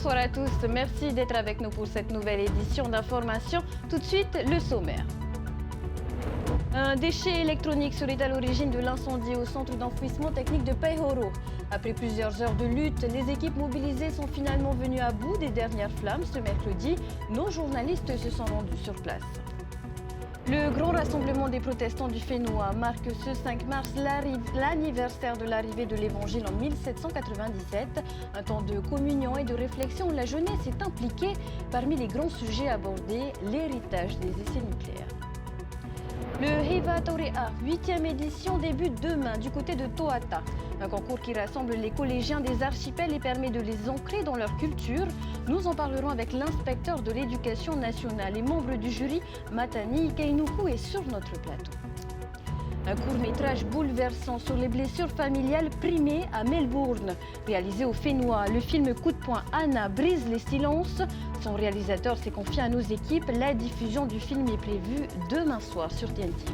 Bonsoir à tous, merci d'être avec nous pour cette nouvelle édition d'information. Tout de suite, le sommaire. Un déchet électronique serait à l'origine de l'incendie au centre d'enfouissement technique de Payhoro. Après plusieurs heures de lutte, les équipes mobilisées sont finalement venues à bout des dernières flammes ce mercredi. Nos journalistes se sont rendus sur place. Le grand rassemblement des protestants du Fénois marque ce 5 mars l'anniversaire de l'arrivée de l'Évangile en 1797. Un temps de communion et de réflexion où la jeunesse est impliquée. Parmi les grands sujets abordés, l'héritage des essais nucléaires. Le Hiva Torea, 8e édition, débute demain du côté de Toata. Un concours qui rassemble les collégiens des archipels et permet de les ancrer dans leur culture. Nous en parlerons avec l'inspecteur de l'éducation nationale et membre du jury, Matani Keinuku, est sur notre plateau. Un court-métrage bouleversant sur les blessures familiales primées à Melbourne. Réalisé au Fénois, le film Coup de poing Anna brise les silences. Son réalisateur s'est confié à nos équipes. La diffusion du film est prévue demain soir sur TNT.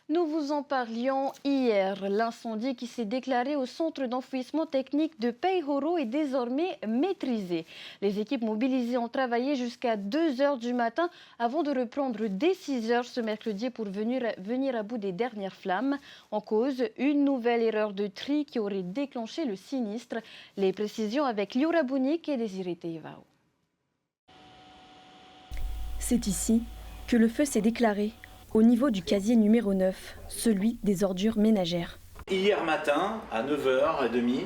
Nous vous en parlions hier. L'incendie qui s'est déclaré au centre d'enfouissement technique de Payhoro est désormais maîtrisé. Les équipes mobilisées ont travaillé jusqu'à 2 h du matin avant de reprendre dès 6 h ce mercredi pour venir à bout des dernières flammes. En cause, une nouvelle erreur de tri qui aurait déclenché le sinistre. Les précisions avec Liora Bounik et Désiré Teivao. C'est ici que le feu s'est déclaré. Au niveau du casier numéro 9, celui des ordures ménagères. Hier matin, à 9h30,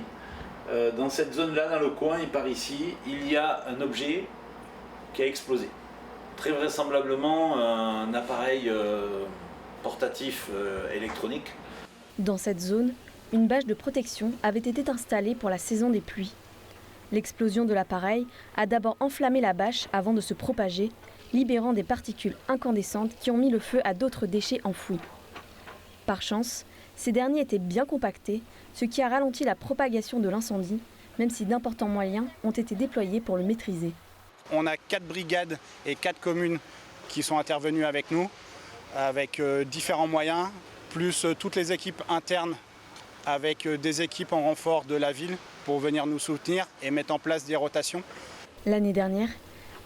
dans cette zone-là, dans le coin et par ici, il y a un objet qui a explosé. Très vraisemblablement un appareil portatif électronique. Dans cette zone, une bâche de protection avait été installée pour la saison des pluies. L'explosion de l'appareil a d'abord enflammé la bâche avant de se propager, libérant des particules incandescentes qui ont mis le feu à d'autres déchets enfouis. Par chance, ces derniers étaient bien compactés, ce qui a ralenti la propagation de l'incendie, même si d'importants moyens ont été déployés pour le maîtriser. On a 4 brigades et 4 communes qui sont intervenues avec nous, avec différents moyens, plus toutes les équipes internes, avec des équipes en renfort de la ville pour venir nous soutenir et mettre en place des rotations. L'année dernière,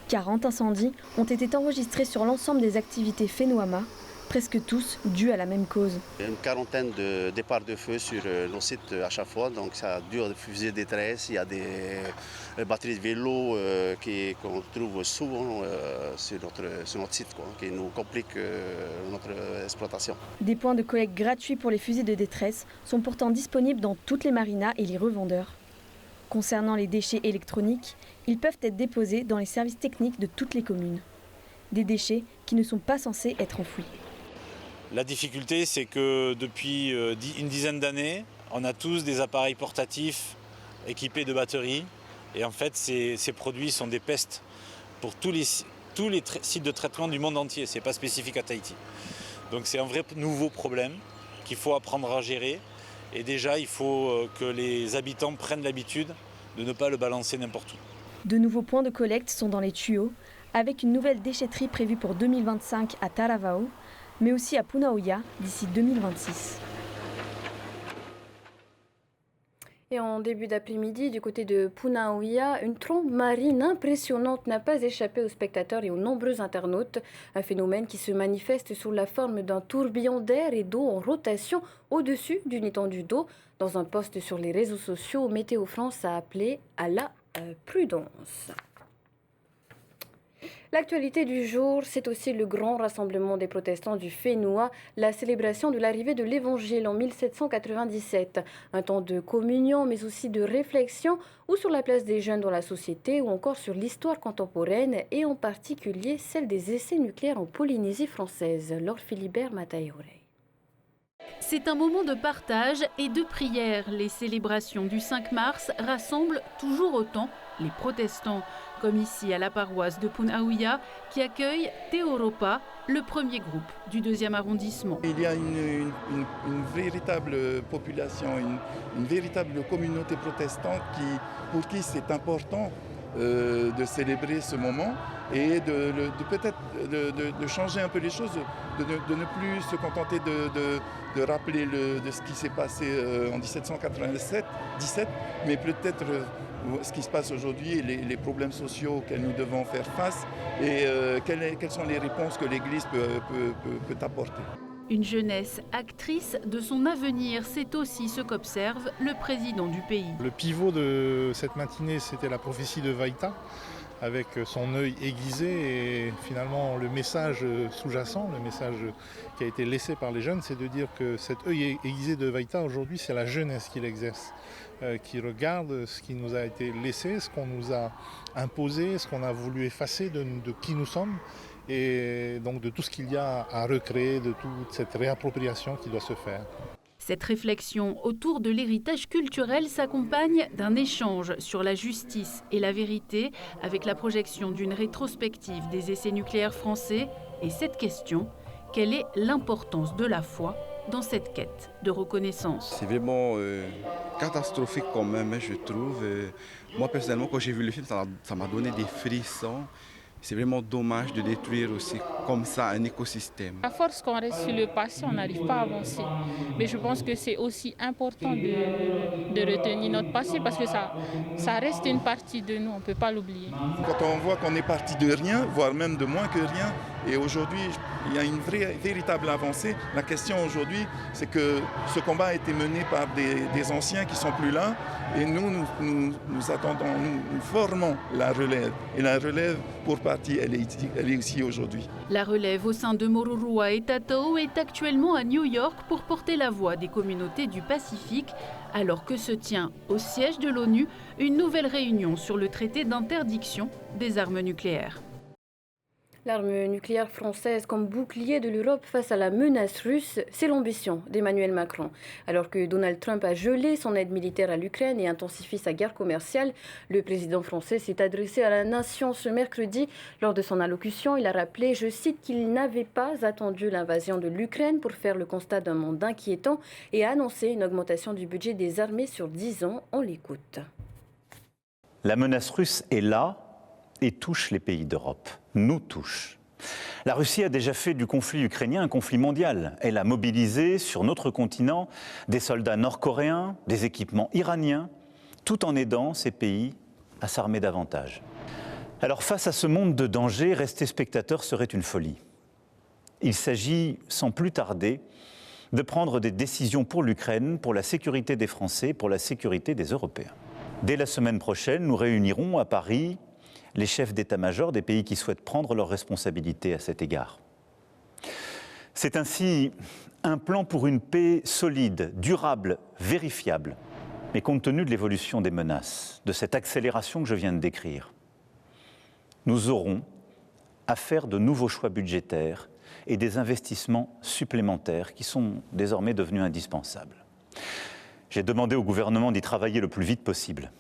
40 incendies ont été enregistrés sur l'ensemble des activités Fénoama, presque tous dus à la même cause. Une quarantaine de départs de feu sur nos sites à chaque fois, donc ça dure des fusées de détresse, il y a des batteries de vélo qu'on trouve souvent sur notre site, qui nous compliquent notre exploitation. Des points de collecte gratuits pour les fusées de détresse sont pourtant disponibles dans toutes les marinas et les revendeurs. Concernant les déchets électroniques, ils peuvent être déposés dans les services techniques de toutes les communes. Des déchets qui ne sont pas censés être enfouis. La difficulté, c'est que depuis une dizaine d'années, on a tous des appareils portatifs équipés de batteries. Et en fait, ces produits sont des pestes pour tous les sites de traitement du monde entier. Ce n'est pas spécifique à Tahiti. Donc c'est un vrai nouveau problème qu'il faut apprendre à gérer. Et déjà, il faut que les habitants prennent l'habitude de ne pas le balancer n'importe où. De nouveaux points de collecte sont dans les tuyaux, avec une nouvelle déchetterie prévue pour 2025 à Taravao, mais aussi à Punauia d'ici 2026. Et en début d'après-midi, du côté de Punauia, une trombe marine impressionnante n'a pas échappé aux spectateurs et aux nombreux internautes. Un phénomène qui se manifeste sous la forme d'un tourbillon d'air et d'eau en rotation au-dessus d'une étendue d'eau. Dans un post sur les réseaux sociaux, Météo France a appelé à la prudence. L'actualité du jour, c'est aussi le grand rassemblement des protestants du Fénois, la célébration de l'arrivée de l'Évangile en 1797. Un temps de communion, mais aussi de réflexion, ou sur la place des jeunes dans la société, ou encore sur l'histoire contemporaine, et en particulier celle des essais nucléaires en Polynésie française. Laure Philibert Matayorei. C'est un moment de partage et de prière. Les célébrations du 5 mars rassemblent toujours autant les protestants, comme ici à la paroisse de Punauia, qui accueille Te Oropa, le premier groupe du 2e arrondissement. Il y a une véritable population, une véritable communauté protestante pour qui c'est important de célébrer ce moment et de peut-être de changer un peu les choses, de ne plus se contenter de rappeler de ce qui s'est passé en 1797, mais peut-être ce qui se passe aujourd'hui et les problèmes sociaux auxquels nous devons faire face et quelles sont les réponses que l'Église peut apporter. Une jeunesse actrice de son avenir, c'est aussi ce qu'observe le président du pays. Le pivot de cette matinée, c'était la prophétie de Vaïta, avec son œil aiguisé et finalement le message sous-jacent, le message qui a été laissé par les jeunes, c'est de dire que cet œil aiguisé de Vaïta aujourd'hui, c'est la jeunesse qui l'exerce, qui regarde ce qui nous a été laissé, ce qu'on nous a imposé, ce qu'on a voulu effacer de qui nous sommes. Et donc de tout ce qu'il y a à recréer, de toute cette réappropriation qui doit se faire. Cette réflexion autour de l'héritage culturel s'accompagne d'un échange sur la justice et la vérité avec la projection d'une rétrospective des essais nucléaires français et cette question, quelle est l'importance de la foi dans cette quête de reconnaissance? C'est vraiment catastrophique quand même, je trouve. Moi personnellement, quand j'ai vu le film, ça m'a donné des frissons. C'est vraiment dommage de détruire aussi comme ça un écosystème. À force qu'on reste sur le passé, on n'arrive pas à avancer. Mais je pense que c'est aussi important de retenir notre passé parce que ça reste une partie de nous, on ne peut pas l'oublier. Quand on voit qu'on est parti de rien, voire même de moins que rien, et aujourd'hui il y a une véritable avancée, la question aujourd'hui c'est que ce combat a été mené par des anciens qui ne sont plus là, et nous attendons, nous formons la relève. Et la relève, pour partie, elle est ici aujourd'hui. La relève au sein de Morurua et Tatao est actuellement à New York pour porter la voix des communautés du Pacifique, alors que se tient au siège de l'ONU une nouvelle réunion sur le traité d'interdiction des armes nucléaires. L'arme nucléaire française comme bouclier de l'Europe face à la menace russe, c'est l'ambition d'Emmanuel Macron. Alors que Donald Trump a gelé son aide militaire à l'Ukraine et intensifie sa guerre commerciale, le président français s'est adressé à la nation ce mercredi. Lors de son allocution, il a rappelé, je cite, qu'il n'avait pas attendu l'invasion de l'Ukraine pour faire le constat d'un monde inquiétant et a annoncé une augmentation du budget des armées sur 10 ans. On l'écoute. La menace russe est là et touche les pays d'Europe, nous touche. La Russie a déjà fait du conflit ukrainien un conflit mondial. Elle a mobilisé sur notre continent des soldats nord-coréens, des équipements iraniens, tout en aidant ces pays à s'armer davantage. Alors face à ce monde de danger, rester spectateur serait une folie. Il s'agit sans plus tarder de prendre des décisions pour l'Ukraine, pour la sécurité des Français, pour la sécurité des Européens. Dès la semaine prochaine, nous réunirons à Paris les chefs d'état-major des pays qui souhaitent prendre leurs responsabilités à cet égard. C'est ainsi un plan pour une paix solide, durable, vérifiable, mais compte tenu de l'évolution des menaces, de cette accélération que je viens de décrire, nous aurons à faire de nouveaux choix budgétaires et des investissements supplémentaires qui sont désormais devenus indispensables. J'ai demandé au gouvernement d'y travailler le plus vite possible.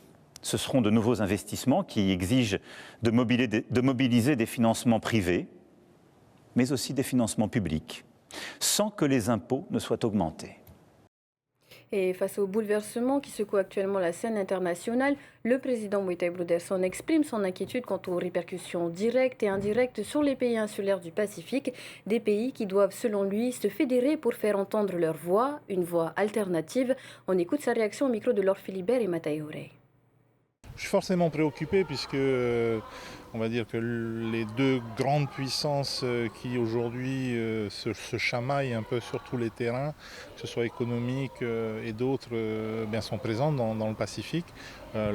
Ce seront de nouveaux investissements qui exigent de mobiliser des financements privés, mais aussi des financements publics, sans que les impôts ne soient augmentés. Et face au bouleversement qui secoue actuellement la scène internationale, le président Moïta Broderson exprime son inquiétude quant aux répercussions directes et indirectes sur les pays insulaires du Pacifique, des pays qui doivent, selon lui, se fédérer pour faire entendre leur voix, une voix alternative. On écoute sa réaction au micro de Laure Philibert et Mathieu Rey. Je suis forcément préoccupé puisque on va dire que les deux grandes puissances qui aujourd'hui se chamaillent un peu sur tous les terrains, que ce soit économique et d'autres, sont présentes dans le Pacifique. On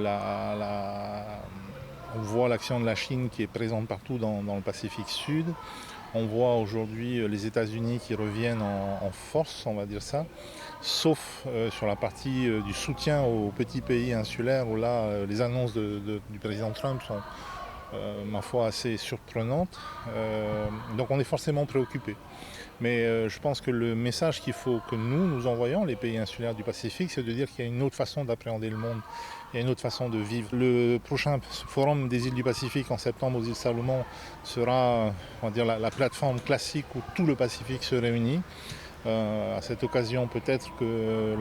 voit l'action de la Chine qui est présente partout dans le Pacifique Sud. On voit aujourd'hui les États-Unis qui reviennent en force, on va dire ça, sauf sur la partie du soutien aux petits pays insulaires où là, les annonces du président Trump sont, ma foi, assez surprenantes. Donc on est forcément préoccupé. Mais je pense que le message qu'il faut que nous envoyons, les pays insulaires du Pacifique, c'est de dire qu'il y a une autre façon d'appréhender le monde, il y a une autre façon de vivre. Le prochain forum des îles du Pacifique en septembre aux îles Salomon sera, on va dire, la plateforme classique où tout le Pacifique se réunit, À cette occasion, peut-être que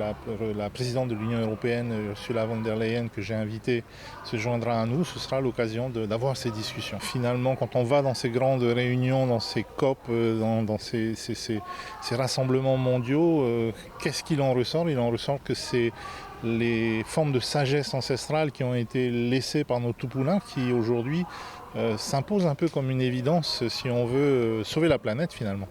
la présidente de l'Union européenne, Ursula von der Leyen, que j'ai invitée, se joindra à nous. Ce sera l'occasion d'avoir ces discussions. Finalement, quand on va dans ces grandes réunions, dans ces COP, dans ces rassemblements mondiaux, qu'est-ce qu'il en ressort? Il en ressort que c'est les formes de sagesse ancestrale qui ont été laissées par nos Tupuna qui aujourd'hui s'imposent un peu comme une évidence si on veut sauver la planète finalement.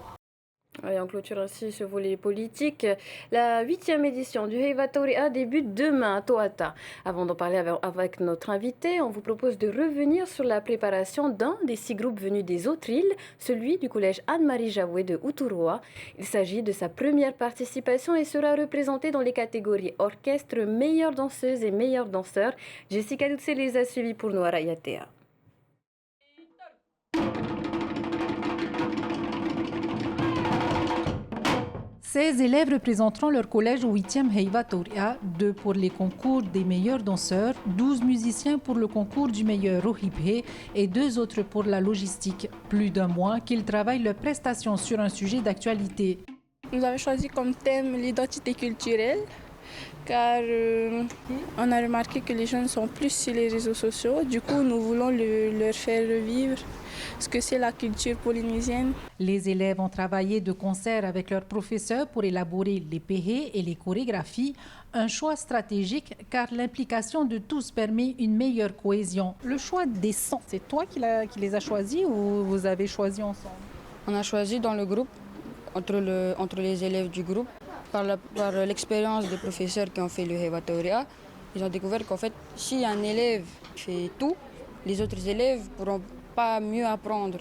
Et on clôture ainsi ce volet politique. La 8e édition du Heivatauria débute demain à Toata. Avant d'en parler avec notre invité, on vous propose de revenir sur la préparation d'un des 6 groupes venus des autres îles, celui du collège Anne-Marie Jaoué de Uturoa. Il s'agit de sa première participation et sera représenté dans les catégories orchestre, meilleure danseuse et meilleur danseur. Jessica Dutse les a suivis pour nous à Rayatea. Ces élèves représenteront leur collège au 8e Heivatauria, 2 pour les concours des meilleurs danseurs, 12 musiciens pour le concours du meilleur rohiphe et 2 autres pour la logistique. Plus d'un mois qu'ils travaillent leurs prestations sur un sujet d'actualité. Nous avons choisi comme thème l'identité culturelle, car on a remarqué que les jeunes sont plus sur les réseaux sociaux. Du coup, nous voulons leur faire revivre ce que c'est la culture polynésienne. Les élèves ont travaillé de concert avec leurs professeurs pour élaborer les pehés et les chorégraphies, un choix stratégique car l'implication de tous permet une meilleure cohésion. Le choix des sons, c'est toi qui les as choisis ou vous avez choisi ensemble? On a choisi dans le groupe, entre les élèves du groupe. Par l'expérience des professeurs qui ont fait le Heivatauria, ils ont découvert qu'en fait, si un élève fait tout, les autres élèves ne pourront pas mieux apprendre.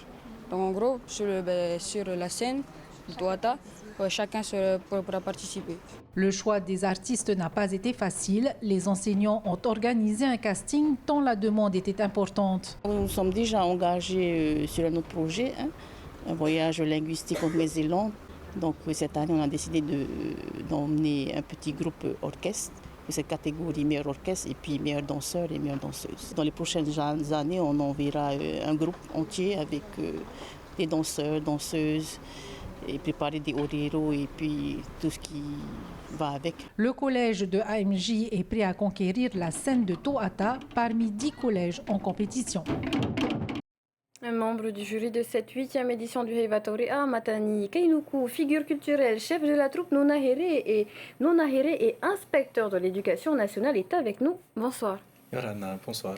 Donc en gros, sur la scène, le Toata, chacun pourra participer. Le choix des artistes n'a pas été facile. Les enseignants ont organisé un casting tant la demande était importante. Nous sommes déjà engagés sur un autre projet, un voyage linguistique en Nouvelle-Zélande. Donc cette année, on a décidé d'emmener un petit groupe orchestre, cette catégorie meilleur orchestre et puis meilleur danseur et meilleure danseuse. Dans les prochaines années, on enverra un groupe entier avec des danseurs, danseuses et préparer des horéros et puis tout ce qui va avec. Le collège de AMJ est prêt à conquérir la scène de Toata parmi 10 collèges en compétition. Un membre du jury de cette 8e édition du Heivatauria, Matani Keinuku, figure culturelle, chef de la troupe Nonahéré et inspecteur de l'éducation nationale, est avec nous. Bonsoir. Yorana, bonsoir.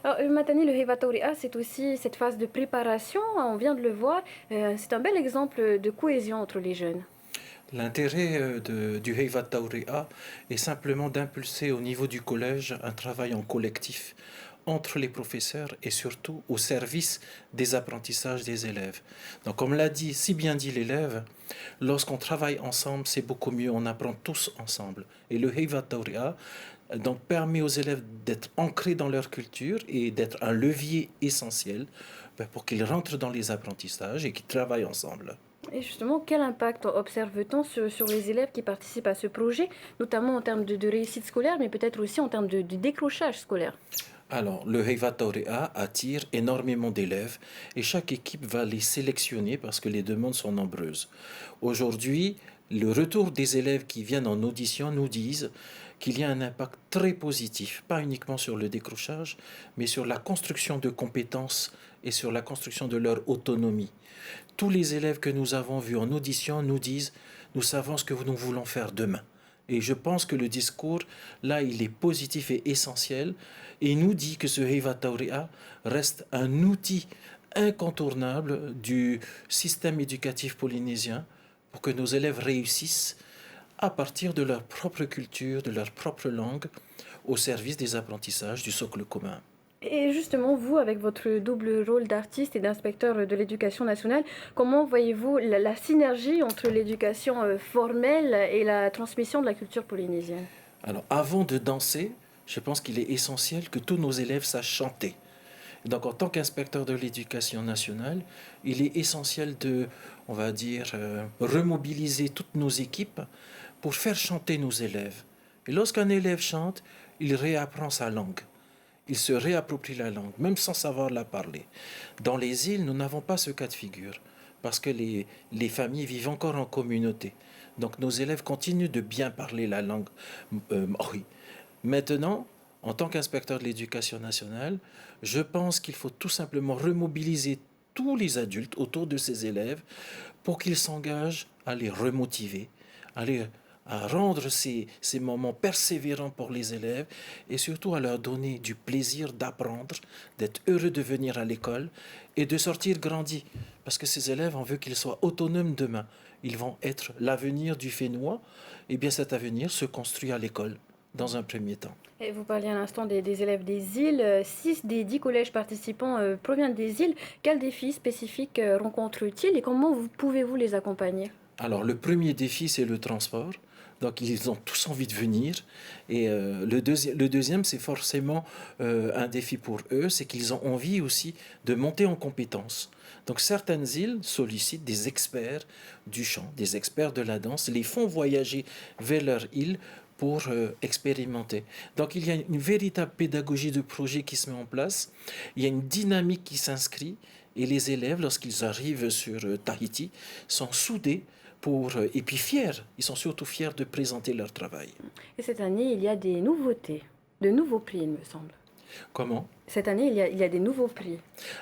Alors, Matani, le Heivatauria, c'est aussi cette phase de préparation, on vient de le voir. C'est un bel exemple de cohésion entre les jeunes. L'intérêt du Heivatauria est simplement d'impulser au niveau du collège un travail en collectif entre les professeurs et surtout au service des apprentissages des élèves. Donc comme l'a dit, si bien dit l'élève, lorsqu'on travaille ensemble, c'est beaucoup mieux, on apprend tous ensemble. Et le Heivatauria donc permet aux élèves d'être ancrés dans leur culture et d'être un levier essentiel pour qu'ils rentrent dans les apprentissages et qu'ils travaillent ensemble. Et justement, quel impact observe-t-on sur les élèves qui participent à ce projet, notamment en termes de réussite scolaire, mais peut-être aussi en termes de décrochage scolaire? Alors, le Heivatauria attire énormément d'élèves et chaque équipe va les sélectionner parce que les demandes sont nombreuses. Aujourd'hui, le retour des élèves qui viennent en audition nous disent qu'il y a un impact très positif, pas uniquement sur le décrochage, mais sur la construction de compétences et sur la construction de leur autonomie. Tous les élèves que nous avons vus en audition nous disent « nous savons ce que nous voulons faire demain ». Et je pense que le discours, là, il est positif et essentiel et nous dit que ce Heivatauria reste un outil incontournable du système éducatif polynésien pour que nos élèves réussissent à partir de leur propre culture, de leur propre langue, au service des apprentissages du socle commun. Et justement, vous, avec votre double rôle d'artiste et d'inspecteur de l'éducation nationale, comment voyez-vous la synergie entre l'éducation formelle et la transmission de la culture polynésienne? Alors, avant de danser, je pense qu'il est essentiel que tous nos élèves sachent chanter. Donc, en tant qu'inspecteur de l'éducation nationale, il est essentiel de, on va dire, remobiliser toutes nos équipes pour faire chanter nos élèves. Et lorsqu'un élève chante, il réapprend sa langue. Il se réapproprie la langue, même sans savoir la parler. Dans les îles, nous n'avons pas ce cas de figure. parce que les familles vivent encore en communauté. Donc nos élèves continuent de bien parler la langue maori. Maintenant, en tant qu'inspecteur de l'éducation nationale, je pense qu'il faut tout simplement remobiliser tous les adultes autour de ces élèves pour qu'ils s'engagent à les remotiver, à rendre ces moments persévérants pour les élèves et surtout à leur donner du plaisir d'apprendre, d'être heureux de venir à l'école et de sortir grandis. Parce que ces élèves, on veut qu'ils soient autonomes demain. Ils vont être l'avenir du Fénois. Et bien cet avenir se construit à l'école dans un premier temps. Et vous parliez à l'instant des élèves des îles. 6 des 10 collèges participants proviennent des îles. Quels défis spécifiques rencontrent-ils et comment pouvez-vous les accompagner? Alors, le premier défi, c'est le transport. Donc, ils ont tous envie de venir. Et le deuxième, c'est forcément un défi pour eux, c'est qu'ils ont envie aussi de monter en compétences. Donc, certaines îles sollicitent des experts du chant, des experts de la danse, les font voyager vers leur île pour expérimenter. Donc il y a une véritable pédagogie de projet qui se met en place, il y a une dynamique qui s'inscrit et les élèves, lorsqu'ils arrivent sur Tahiti, sont soudés et puis fiers. Ils sont surtout fiers de présenter leur travail. Et cette année, il y a des nouveautés, de nouveaux prix, il me semble. Comment? Cette année, il y a des nouveaux prix.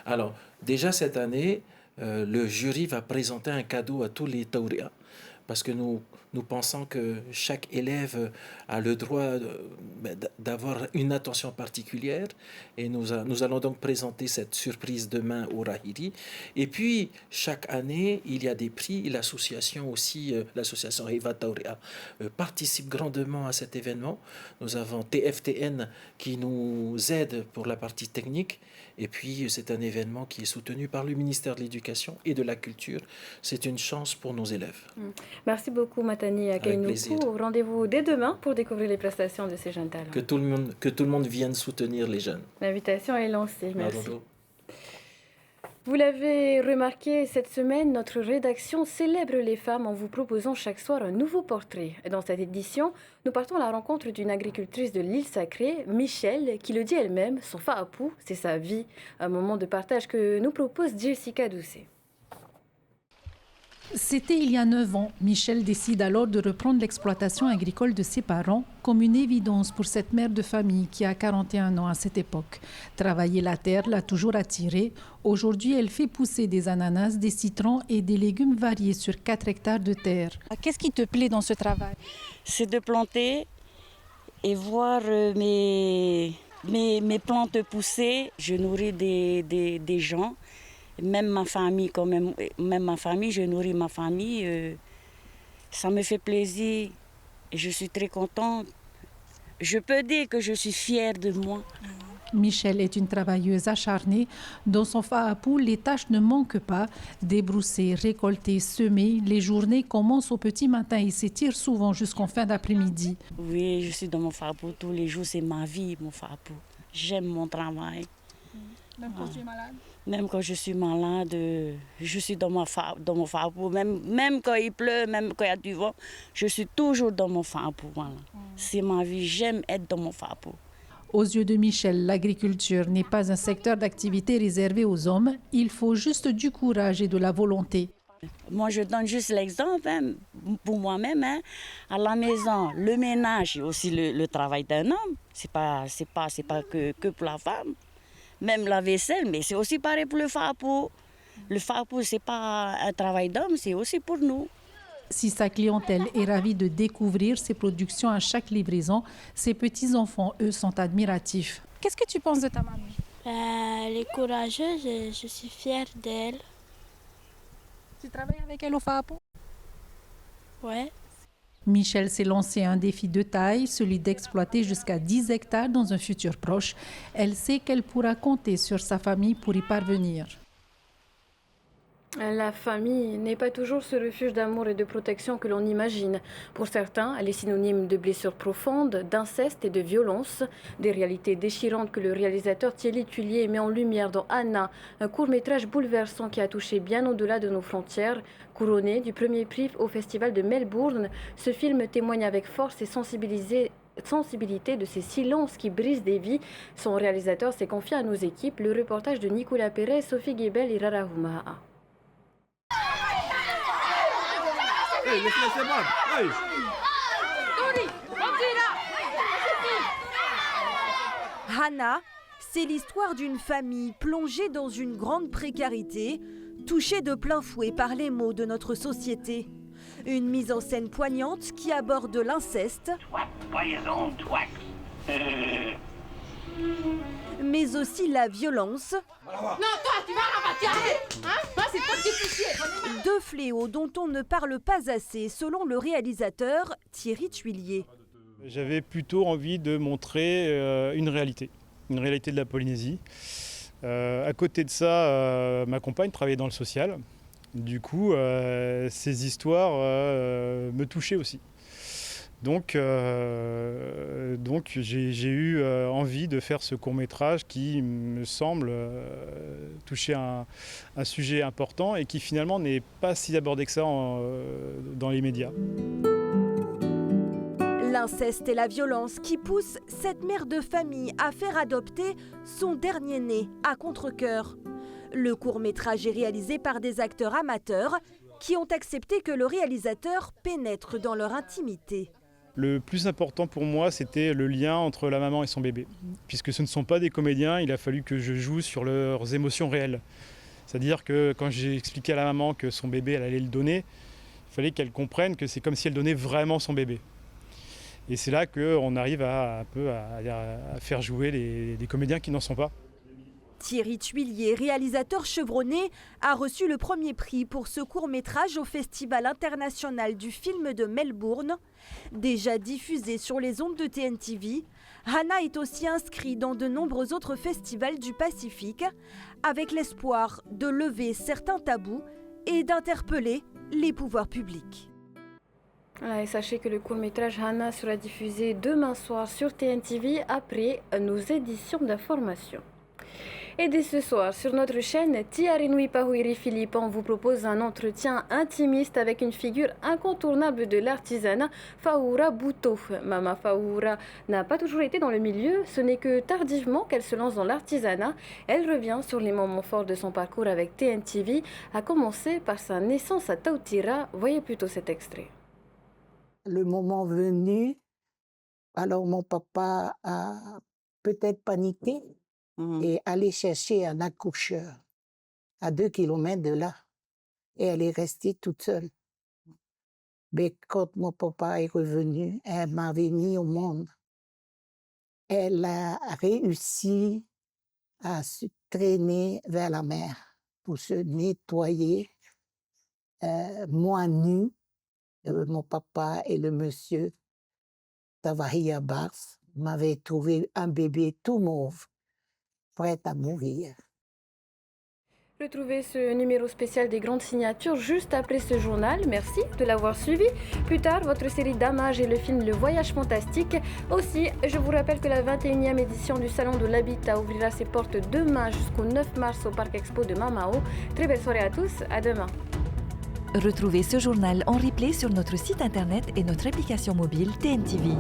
Alors, déjà cette année, le jury va présenter un cadeau à tous les tauréas parce que nous pensons que chaque élève a le droit d'avoir une attention particulière et nous allons donc présenter cette surprise demain au Rahiri. Et puis, chaque année, il y a des prix. L'association aussi, l'association Heiva Taurea, participe grandement à cet événement. Nous avons TFTN qui nous aide pour la partie technique. Et puis, c'est un événement qui est soutenu par le ministère de l'Éducation et de la Culture. C'est une chance pour nos élèves. Merci beaucoup, Matani Akainoukou. Rendez-vous dès demain pour découvrir les prestations de ces jeunes talents. Que tout le monde vienne soutenir les jeunes. L'invitation est lancée. Merci. Bravo. Vous l'avez remarqué, cette semaine, notre rédaction célèbre les femmes en vous proposant chaque soir un nouveau portrait. Dans cette édition, nous partons à la rencontre d'une agricultrice de l'île sacrée, Michel, qui le dit elle-même, son fa'apu, c'est sa vie. Un moment de partage que nous propose Jessica Doucet. C'était il y a 9 ans. Michel décide alors de reprendre l'exploitation agricole de ses parents, comme une évidence pour cette mère de famille qui a 41 ans à cette époque. Travailler la terre l'a toujours attirée. Aujourd'hui, elle fait pousser des ananas, des citrons et des légumes variés sur 4 hectares de terre. Qu'est-ce qui te plaît dans ce travail? C'est de planter et voir mes plantes pousser. Je nourris des gens. Même ma famille, je nourris ma famille. Ça me fait plaisir et je suis très contente. Je peux dire que je suis fière de moi. Michel est une travailleuse acharnée. Dans son fa'apu, les tâches ne manquent pas. Débrousser, récolter, semer. Les journées commencent au petit matin et s'étirent souvent jusqu'en fin d'après-midi. Oui, je suis dans mon fa'apu tous les jours. C'est ma vie, mon fa'apu. J'aime mon travail. Même quand tu es malade? Même quand je suis malade, je suis dans mon fa'apu. Même quand il pleut, même quand il y a du vent, je suis toujours dans mon fa'apu. Voilà. C'est ma vie, j'aime être dans mon fa'apu. Aux yeux de Michel, l'agriculture n'est pas un secteur d'activité réservé aux hommes. Il faut juste du courage et de la volonté. Moi, je donne juste l'exemple pour moi-même. À la maison, le ménage et aussi le travail d'un homme. C'est pas que pour la femme. Même la vaisselle, mais c'est aussi pareil pour le fa'apu. Le fa'apu, c'est pas un travail d'homme, c'est aussi pour nous. Si sa clientèle est ravie de découvrir ses productions à chaque livraison, ses petits-enfants, eux, sont admiratifs. Qu'est-ce que tu penses de ta mamie? Elle est courageuse et je suis fière d'elle. Tu travailles avec elle au fa'apu? Ouais. Michel s'est lancé un défi de taille, celui d'exploiter jusqu'à 10 hectares dans un futur proche. Elle sait qu'elle pourra compter sur sa famille pour y parvenir. La famille n'est pas toujours ce refuge d'amour et de protection que l'on imagine. Pour certains, elle est synonyme de blessures profondes, d'inceste et de violence. Des réalités déchirantes que le réalisateur Thierry Tullier met en lumière dans Anna, un court-métrage bouleversant qui a touché bien au-delà de nos frontières. Couronné du premier prix au Festival de Melbourne, ce film témoigne avec force et sensibilité de ces silences qui brisent des vies. Son réalisateur s'est confié à nos équipes. Le reportage de Nicolas Perret, Sophie Guébel et Rara Humaa. Hana, c'est l'histoire d'une famille plongée dans une grande précarité, touchée de plein fouet par les maux de notre société. Une mise en scène poignante qui aborde l'inceste, mais aussi la violence. Non, toi, tu vas là-bas, hein? Toi, c'est toi qui es fichier. Deux fléaux dont on ne parle pas assez, selon le réalisateur Thierry Tuillier. J'avais plutôt envie de montrer une réalité de la Polynésie. À côté de ça, ma compagne travaillait dans le social. Du coup, ces histoires me touchaient aussi. Donc j'ai eu envie de faire ce court-métrage qui me semble toucher un sujet important et qui finalement n'est pas si abordé que ça dans les médias. L'inceste et la violence qui poussent cette mère de famille à faire adopter son dernier-né à contre-cœur. Le court-métrage est réalisé par des acteurs amateurs qui ont accepté que le réalisateur pénètre dans leur intimité. Le plus important pour moi, c'était le lien entre la maman et son bébé. Puisque ce ne sont pas des comédiens, il a fallu que je joue sur leurs émotions réelles. C'est-à-dire que quand j'ai expliqué à la maman que son bébé, elle allait le donner, il fallait qu'elle comprenne que c'est comme si elle donnait vraiment son bébé. Et c'est là qu'on arrive à faire jouer les comédiens qui n'en sont pas. Thierry Tuillier, réalisateur chevronné, a reçu le premier prix pour ce court-métrage au Festival international du film de Melbourne. Déjà diffusé sur les ondes de TNTV, Hana est aussi inscrit dans de nombreux autres festivals du Pacifique, avec l'espoir de lever certains tabous et d'interpeller les pouvoirs publics. Et sachez que le court-métrage Hana sera diffusé demain soir sur TNTV après nos éditions d'information. Et dès ce soir, sur notre chaîne, Tiarenui Pahuiri Philippe, on vous propose un entretien intimiste avec une figure incontournable de l'artisanat, Faoura Bouto. Mama Faoura n'a pas toujours été dans le milieu, ce n'est que tardivement qu'elle se lance dans l'artisanat. Elle revient sur les moments forts de son parcours avec TNTV, à commencer par sa naissance à Tautira. Voyez plutôt cet extrait. Le moment venu, alors mon papa a peut-être paniqué et allé chercher un accoucheur à 2 kilomètres de là. Et elle est restée toute seule. Mais quand mon papa est revenu, elle m'avait mis au monde. Elle a réussi à se traîner vers la mer pour se nettoyer. Moi nue, mon papa et le monsieur Tavaria Bars m'avaient trouvé un bébé tout mauve, prêt à mourir. Retrouvez ce numéro spécial des grandes signatures juste après ce journal. Merci de l'avoir suivi. Plus tard, votre série d'Amage et le film Le Voyage Fantastique. Aussi, je vous rappelle que la 21e édition du Salon de l'Habitat ouvrira ses portes demain jusqu'au 9 mars au Parc Expo de Mamao. Très belle soirée à tous, à demain. Retrouvez ce journal en replay sur notre site internet et notre application mobile TNTV.